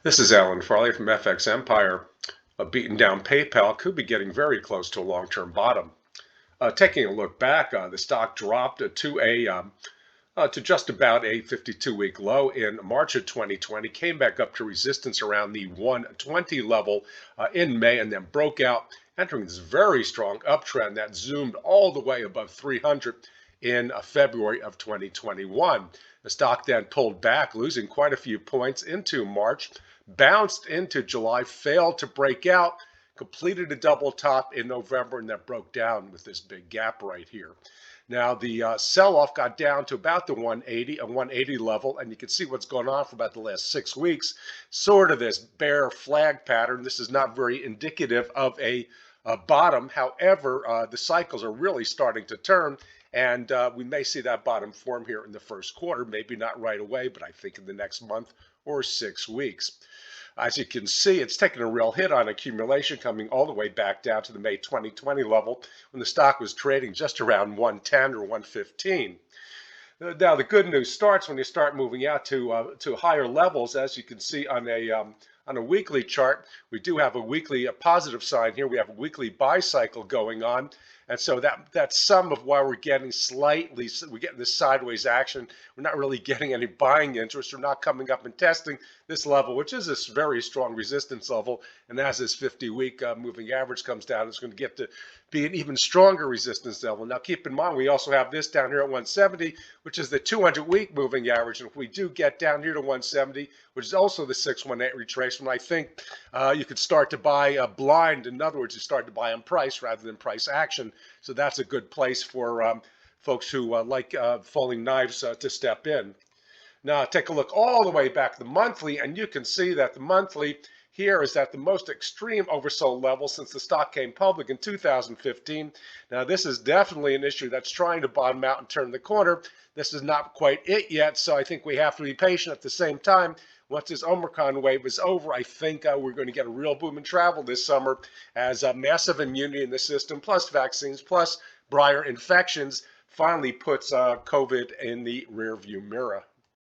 This is Alan Farley from FX Empire. A beaten down PayPal could be getting very close to a long-term bottom. Taking a look back, the stock dropped to just about a 52-week low in March of 2020, came back up to resistance around the 120 level in May, and then broke out, entering this very strong uptrend that zoomed all the way above 300 in February of 2021. The stock then pulled back, losing quite a few points into March, bounced into July, failed to break out, completed a double top in November, and then broke down with this big gap right here. Now the sell-off got down to about the 180 level, and you can see what's going on for about the last 6 weeks. Sort of this bear flag pattern. This is not very indicative of a bottom. However, the cycles are really starting to turn, and we may see that bottom form here in the first quarter. Maybe not right away, but I think in the next month or 6 weeks. As you can see, it's taken a real hit on accumulation, coming all the way back down to the May 2020 level when the stock was trading just around 110 or 115. Now, the good news starts when you start moving out to higher levels. As you can see on a weekly chart, we do have a weekly positive sign here. We have a weekly buy cycle going on. And so that's some of why we're getting this sideways action. We're not really getting any buying interest. We're not coming up and testing this level, which is this very strong resistance level. And as this 50-week moving average comes down, it's going to get to be an even stronger resistance level. Now, keep in mind, we also have this down here at 170, which is the 200-week moving average. And if we do get down here to 170, which is also the 618 retracement, I think you could start to buy blind. In other words, you start to buy on price rather than price action. So that's a good place for folks who like falling knives to step in. Now take a look all the way back to the monthly, and you can see that the monthly here is at the most extreme oversold level since the stock came public in 2015. Now this is definitely an issue that's trying to bottom out and turn the corner. This is not quite it yet, so I think we have to be patient. At the same time, once this Omicron wave is over, I think we're going to get a real boom in travel this summer as massive immunity in the system, plus vaccines, plus prior infections, finally puts COVID in the rearview mirror.